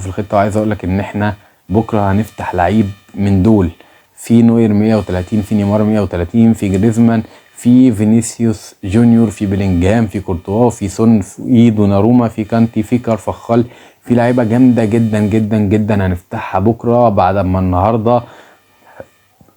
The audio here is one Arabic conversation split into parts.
في الخطة، وعايز اقول لك ان احنا بكره هنفتح لعيب من دول. في نوير 130، في نيمار 130، في جريزمان، في فينيسيوس جونيور، في بيلينجهام، في كورتوا، في سون، في دوناروما، في كانتي، في كارفخال. في لعيبه جامده جدا جدا جدا هنفتحها بكره بعد ما النهارده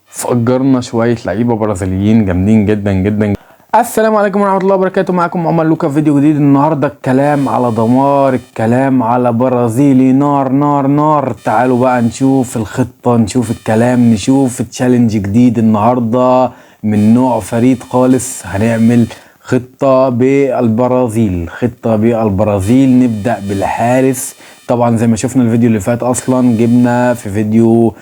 فجرنا شويه لعيبه برازيليين جامدين جدا جدا. السلام عليكم ورحمه الله وبركاته، معاكم عمر لوكا في فيديو جديد. النهارده الكلام على دمار، الكلام على برازيلي نار نار نار. تعالوا بقى نشوف الخطه، نشوف الكلام، نشوف تشالنج جديد النهارده من نوع فريد خالص. هنعمل خطه بالبرازيل، خطه بالبرازيل. نبدا بالحارس. طبعا زي ما شفنا الفيديو اللي فات، اصلا جبنا في فيديو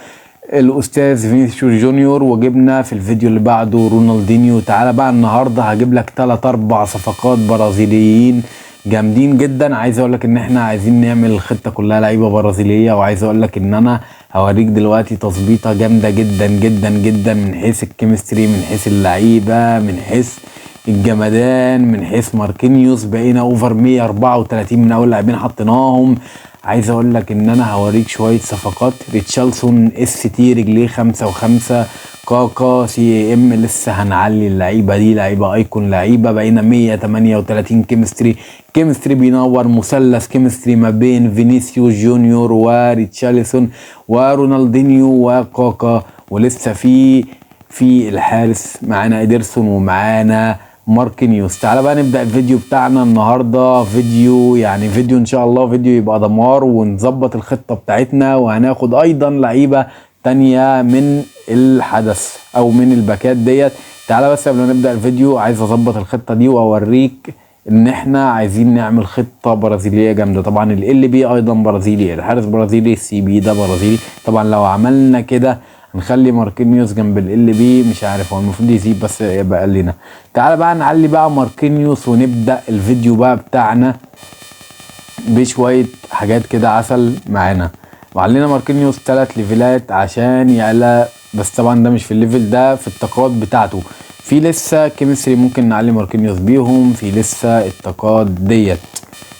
الاستاذ فينيسيوس جونيور، وجبنا في الفيديو اللي بعده رونالدينيو. تعالى بقى النهارده هجيب لك 3-4 صفقات برازيليين جامدين جدا. عايز اقول لك ان احنا عايزين نعمل الخطه كلها لعيبه برازيليه، وعايز اقول لك ان انا هوريك دلوقتي تظبيطه جامده جدا جدا جدا من حيث الكيمستري، من حيث اللعيبه، من حيث الجمدان، من حيث ماركينيوس. بقينا اوفر 134 من اول لاعبين حطيناهم. عايز اقول لك ان انا هوريك شويه صفقات. ريتشارلسون اس تي رجليه 5 و5، كاكا سي ام. لسه هنعلي اللعيبه دي، لعيبه ايكون، لعيبه. بقينا 138 كيمستري. كيمستري بينور، مثلث كيمستري ما بين فينيسيوس جونيور وريتشارلسون ورونالدينيو وكاكا. ولسه في الحارس معانا ادرسون ومعانا ماركينيوس. تعالى بقى نبدأ الفيديو بتاعنا النهاردة. فيديو يعني فيديو ان شاء الله فيديو يبقى دمار، ونظبط الخطة بتاعتنا، وهناخد ايضا لعيبة تانية من الحدث او من الباكات ديت. تعالى بس قبل ما نبدأ الفيديو عايز اظبط الخطة دي واوريك ان احنا عايزين نعمل خطة برازيلية جامدة. طبعا ال بي ايضا برازيلي، الحارس برازيلي، السي بي ده برازيلي. طبعا لو عملنا كده نخلي ماركينيوس جنب ال بي، مش عارف هو المفروض يزيد بس يبقى قال لنا. تعالى بقى نعلي بقى ماركينيوس ونبدأ الفيديو بقى بتاعنا بشوية حاجات كده عسل معانا. وعلينا ماركينيوس 3 ليفلات عشان يعلى، بس طبعا ده مش في الليفل ده، في الطاقات بتاعته. في لسه كيمستري ممكن نعلي ماركينيوس بيهم، في لسه الطاقات ديت.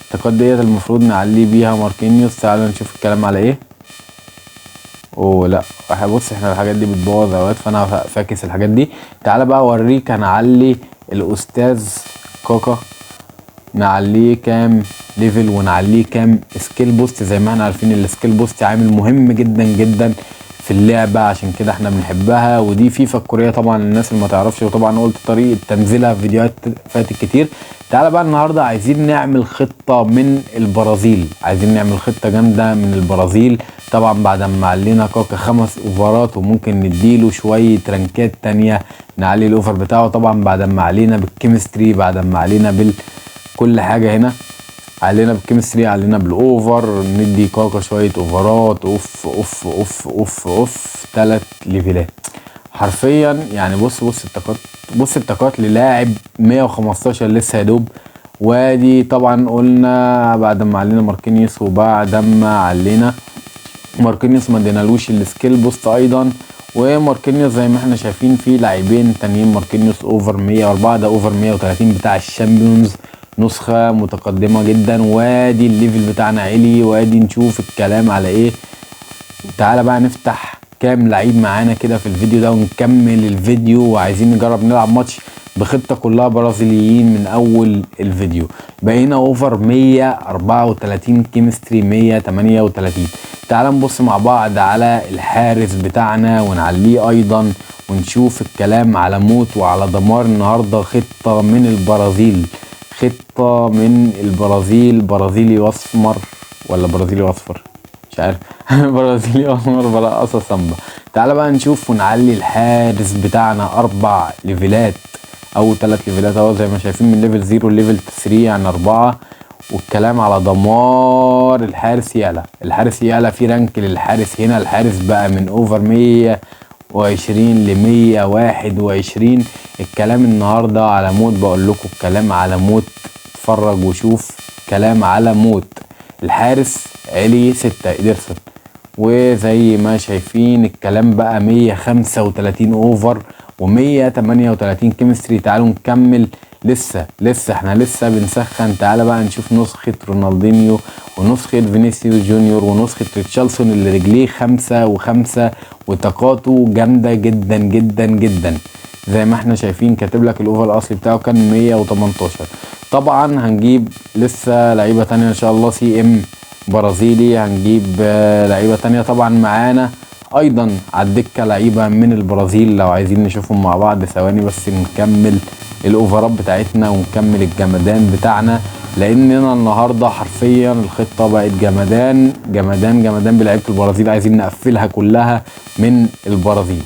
الطاقات ديت المفروض نعلي بيها ماركينيوس. تعالى نشوف الكلام على ايه. اوه لا، بص احنا الحاجات دي بتبوظ اوقات، فانا فاكس الحاجات دي. تعالى بقى اوريك هنعلي الاستاذ كاكا، نعليه كام ليفل ونعليه كام سكيل بوست. زي ما احنا عارفين السكيل بوست عامل مهم جدا جدا في اللعبه، عشان كده احنا بنحبها. ودي فيفا الكوريه طبعا للناس اللي ما تعرفش، وطبعا قلت طريقه تنزيلها في فيديوهات فاتت كتير. تعالى بقى النهارده عايزين نعمل خطه من البرازيل، عايزين نعمل خطه جامده من البرازيل. طبعا بعد ما علينا كاكا 5 اوفرات، وممكن نديله شويه رانكات تانية نعلي الاوفر بتاعه. طبعا بعد ما علينا بالكيمستري، بعد ما علينا كل حاجه هنا، علينا بالكيمستري، علينا بالاوفر، ندي كاكا شويه اوفرات. اوف اوف اوف اوف اوف 3 ليفلات حرفيا. يعني بص الطاقات، بص الطاقات للاعب 115 لسه يا دوب. وادي طبعا قلنا بعد ما علينا ماركينيوس، وبعد ما علينا ماركينيوس ما ادينالوش السكيل بوست ايضا. وماركينيوس زي ما احنا شايفين في لاعبين تانيين. ماركينيوس اوفر 104، ده اوفر 130 بتاع الشامبيونز، نسخة متقدمة جدا. وادي الليفل بتاعنا عالي، وادي نشوف الكلام على ايه. تعالى بقى نفتح كام لعيب معانا كده في الفيديو ده ونكمل الفيديو. وعايزين نجرب نلعب ماتش بخطة كلها برازيليين من اول الفيديو. بقينا اوفر 134 كيمستري 138. تعال نبص مع بعض على الحارس بتاعنا ونعليه ايضا، ونشوف الكلام على موت وعلى دمار. النهارده خطة من البرازيل، خطة من البرازيل. برازيلي اسمر ولا برازيلي اصفر مش عارف برازيلي اسمر بلا قصة سامبا. تعال بقى نشوف ونعلي الحارس بتاعنا 4 ليفلات او 3 ليفلات اهو، زي ما شايفين من ليفل 0 ليفل 3 يعني 4. والكلام على دمار. الحارس يعلى، الحارس يعلى، في رانك للحارس هنا. الحارس بقى من اوفر 120 ل 121. الكلام النهارده على موت، بقول لكم الكلام على موت. اتفرج وشوف كلام على موت. الحارس علي 6 ادرسون، وزي ما شايفين الكلام بقى 135 اوفر و138 كيمستري. تعالوا نكمل لسه احنا لسه بنسخن. تعالى بقى نشوف نسخة رونالدينيو ونسخة فينيسيوس جونيور ونسخة ريتشارلسون اللي رجليه 5 و5 وطاقاته جامدة جدا جدا جدا. زي ما احنا شايفين كاتب لك الاوفر الاصلي بتاعه كان 118. طبعا هنجيب لسه لعيبة تانية ان شاء الله، سي ام برازيلي، هنجيب لعيبة تانية طبعا معانا ايضا على الدكة لعيبة من البرازيل لو عايزين نشوفهم مع بعض. ثواني بس نكمل الاوفرات بتاعتنا ونكمل الجمدان بتاعنا، لاننا النهارده حرفيا الخطه بقت جمدان جمدان جمدان بلعيبه البرازيل، عايزين نقفلها كلها من البرازيل.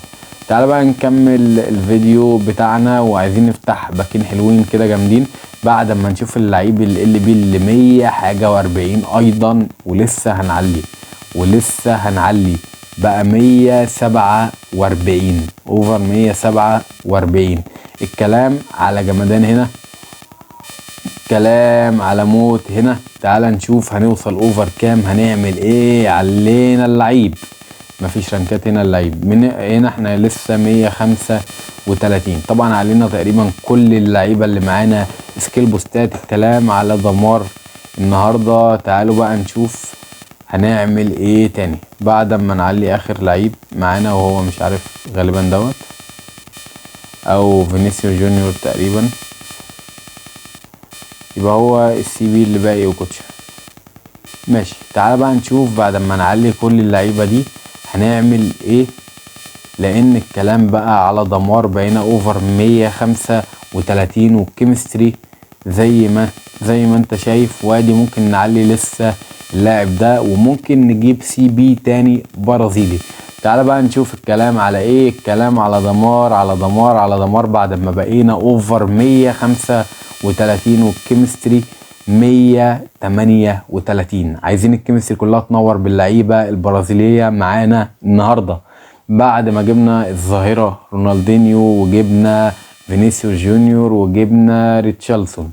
تعالى بقى نكمل الفيديو بتاعنا، وعايزين نفتح باكين حلوين كده جامدين بعد ما نشوف اللعيب ال بي اللي 100 حاجه و40 ايضا، ولسه هنعلي بقى 147 اوفر 147. الكلام على جمدان هنا، كلام على موت هنا. تعال نشوف هنوصل اوفر كام، هنعمل ايه. علينا اللعيب، مفيش رانكات هنا. اللعيب من هنا احنا لسه 135. طبعا علينا تقريبا كل اللعيبه اللي معانا سكيل بوستات. الكلام على دمار النهارده. تعالوا بقى نشوف هنعمل ايه تاني بعد ما نعلي اخر لعيب معانا، وهو مش عارف غالبا دوت او فينيسيوس جونيور تقريبا، يبقى هو السي بي اللي باقي وكوتشا. ماشي، تعالى بقى نشوف بعد ما نعلي كل اللعيبه دي هنعمل ايه، لان الكلام بقى على دمار. بقينا اوفر 135 والكيمستري زي ما انت شايف. وادي ممكن نعلي لسه اللاعب ده، وممكن نجيب سي بي تاني برازيلي. تعالى بقى نشوف الكلام على ايه. الكلام على دمار على دمار على دمار بعد ما بقينا اوفر 135 والكيمستري 138. عايزين الكيمستري كلها تنور باللعيبه البرازيليه معانا النهارده، بعد ما جبنا الظاهره رونالدينيو وجبنا فينيسيوس جونيور وجبنا ريتشارلسون.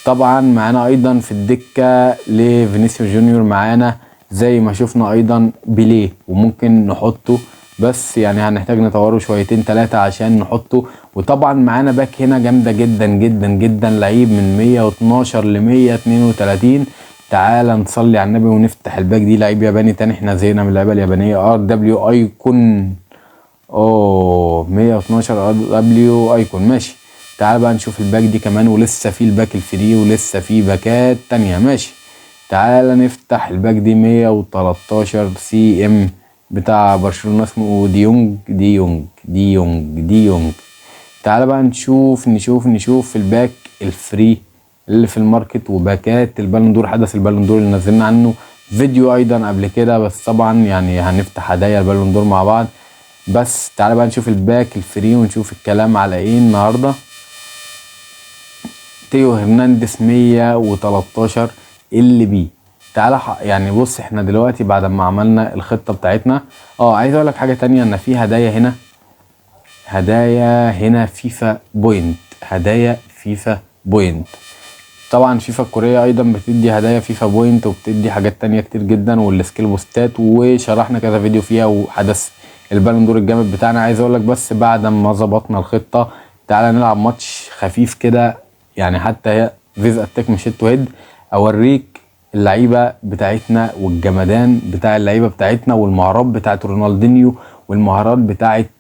طبعا معانا ايضا في الدكه لفينيسيوس جونيور معانا زي ما شفنا ايضا بيليه، وممكن نحطه بس يعني هنحتاج نطوره شويتين 3 عشان نحطه. وطبعا معانا باك هنا جامده جدا جدا جدا، لعيب من 112 ل 132. تعال نصلي على النبي ونفتح الباك دي. لعيب ياباني تاني، احنا زهقنا من اللعيبه اليابانيه. ار دبليو ايكون 112 ار دبليو ايكون. ماشي، تعال بقى نشوف الباك دي كمان، ولسه في الباك الفري ولسه في باكات تانية. ماشي، تعال نفتح الباك دي 113 سي ام بتاع برشلونة، اسمه دي يونج. تعال بقى نشوف الباك الفري اللي في الماركت وباكات البالون دور. حدث البالون دور اللي نزلنا عنه فيديو ايضا قبل كده، بس طبعا يعني هنفتح هدايا البالون دور مع بعض. بس تعال بقى نشوف الباك الفري ونشوف الكلام على ايه النهارده. تيو هرنانديز 113 ال بي. تعالى يعني بص، احنا دلوقتي بعد ما عملنا الخطه بتاعتنا عايز اقول لك حاجه تانية، ان في هدايا هنا فيفا بوينت، هدايا فيفا بوينت. طبعا فيفا الكوريه ايضا بتدي هدايا فيفا بوينت، وبتدي حاجات تانية كتير جدا، والسكيل بوستات، وشرحنا كذا فيديو فيها وحدث البالون دور الجامد بتاعنا. عايز اقول لك بس بعد ما ظبطنا الخطه تعالى نلعب ماتش خفيف كده، يعني حتى هي فيز اتاك مش هيد تو هيد، اوريك اللعيبه بتاعتنا والجمدان بتاع اللعيبه بتاعتنا، والمهارات بتاعت رونالدينيو، والمهارات بتاعت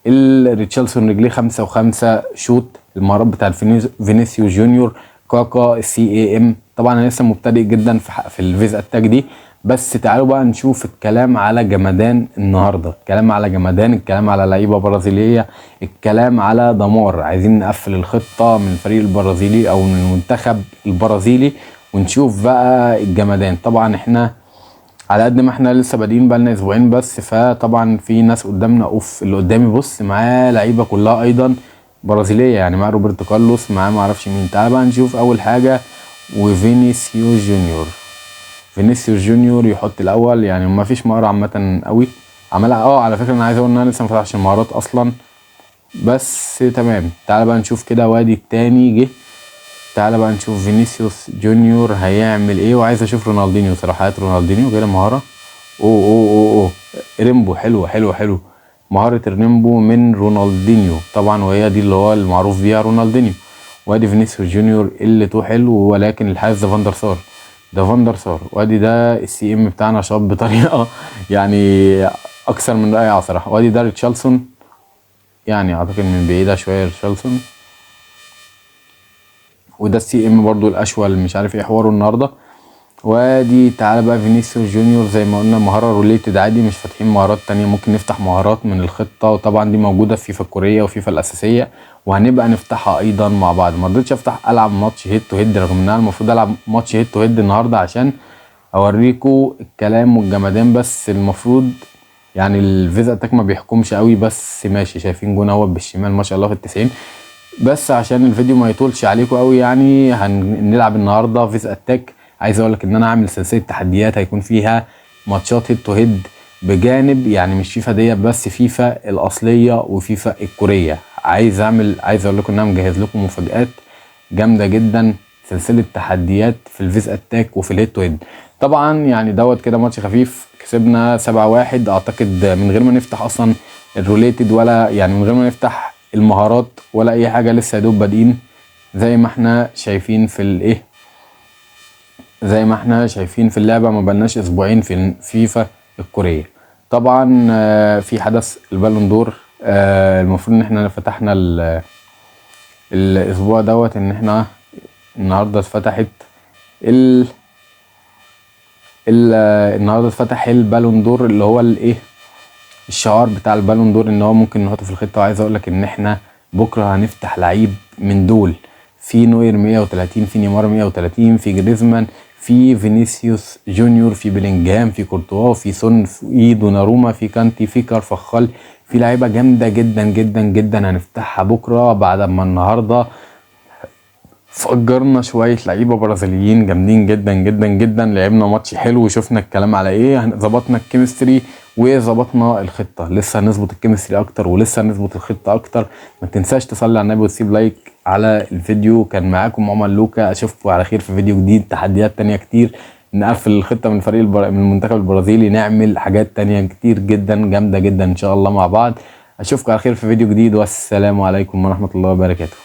ريتشارلسون رجليه 5 و5 شوت، المهارات بتاعت فينيسيوس جونيور، كاكا، السي اي ام. طبعا انا لسه مبتدئ جدا في الفيز اتاك دي. بس تعالوا بقى نشوف الكلام على جمدان النهارده، الكلام على جمدان، الكلام على لعيبه برازيليه، الكلام على دمار. عايزين نقفل الخطه من الفريق البرازيلي او من المنتخب البرازيلي ونشوف بقى الجمدان. طبعا احنا على قد ما احنا لسه بادئين بقالنا اسبوعين بس، فطبعا في ناس قدامنا اللي قدامي بص معاه لعيبه كلها ايضا برازيليه، يعني معاه روبرتو كارلوس، معاه معرفش مين. تعال بقى نشوف اول حاجه وفينيسيوس جونيور يحط الاول، يعني ما فيش مهاره عامه قوي عملها. على فكره انا عايز اقول ان انا لسه ما فتحش المهارات اصلا، بس تمام. تعال بقى نشوف كده. وادي التاني جه. تعال بقى نشوف فينيسيوس جونيور هيعمل ايه. وعايز اشوف رونالدينيو صراحه، رونالدينيو غير مهاره. اوه ريمبو، حلو مهاره الريمبو من رونالدينيو طبعا، وهي دي اللي هو المعروف بيها رونالدينيو. وادي فينيسيوس جونيور اللي تو حلو، ولكن الحارس ده فاندر سار، ده فاندر سار. وادي ده السي ام بتاعنا شاب بطريقه يعني اكثر من رائعه صراحه. وادي ده ريتشارلسون، يعني اعتقد من بعيده شويه ريتشارلسون. وده السي ام برضو الاشول، مش عارف ايه حواره النهارده. وادي تعالى بقى فينيسيوس جونيور، زي ما قلنا مهاره روليتد عادي، مش فاتحين مهارات تانية. ممكن نفتح مهارات من الخطه، وطبعا دي موجوده في فيفا الكوريه وفيفا الاساسيه، وهنبقى نفتحها ايضا مع بعض. ما رضيتش افتح العب ماتش هيد تو هيد، رغم ان انا المفروض العب ماتش هيد تو هيد النهارده عشان اوريكم الكلام والجمدان. بس المفروض يعني الفيزا اتاك ما بيحكمش قوي، بس ماشي. شايفين جون اهوت بالشمال ما شاء الله في ال90. بس عشان الفيديو ما يطولش عليكم قوي، يعني هنلعب النهارده فيزا اتاك. عايز اقول لك ان انا عامل سلسله تحديات هيكون فيها ماتشات هيد تو هيد، بجانب يعني مش فيفا ديت بس، فيفا الاصليه وفيفا الكوريه. عايز اقول لكم ان انا مجهز لكم مفاجآت جامده جدا، سلسله تحديات في الفيز اتاك وفي الهيد تو هيد. طبعا يعني دوت كده ماتش خفيف، كسبنا 7-1 اعتقد، من غير ما نفتح اصلا الروليتد، ولا يعني من غير ما نفتح المهارات ولا اي حاجه. لسه يا دوب بادئين زي ما احنا شايفين في الايه، زي ما احنا شايفين في اللعبه. ما بلناش اسبوعين في فيفا الكوريه. طبعا في حدث البالون دور، المفروض ان احنا فتحنا الاسبوع دوت، ان احنا النهارده اتفتحت النهارده اتفتح البالون دور، اللي هو الايه، الشعار بتاع البالون دور، ان هو ممكن نحطه في الخطه. وعايز اقول لك ان احنا بكره هنفتح لعيب من دول، في نوير 130، في نيمار 130، في جريزمان، في فينيسيوس جونيور، في بلينجهام، في كورتوا، في سون، في دوناروما، في كانتي، في كارفخال، في لعيبه جامده جدا جدا جدا هنفتحها بكره، بعد ما النهارده فجرنا شويه لعيبه برازيليين جامدين جدا جدا جدا. لعبنا ماتش حلو وشفنا الكلام على ايه، ظبطنا الكيمستري وظبطنا الخطه. لسه هنظبط الكيمستري اكتر، ولسه هنظبط الخطه اكتر. ما تنساش تصلي على النبي وتسيب لايك على الفيديو. كان معاكم عمر لوكا، اشوفكم على خير في فيديو جديد، تحديات تانية كتير، نقفل الخطه من فريق من المنتخب البرازيلي، نعمل حاجات تانية كتير جدا جامده جدا ان شاء الله مع بعض. اشوفكم على خير في فيديو جديد، والسلام عليكم ورحمه الله وبركاته.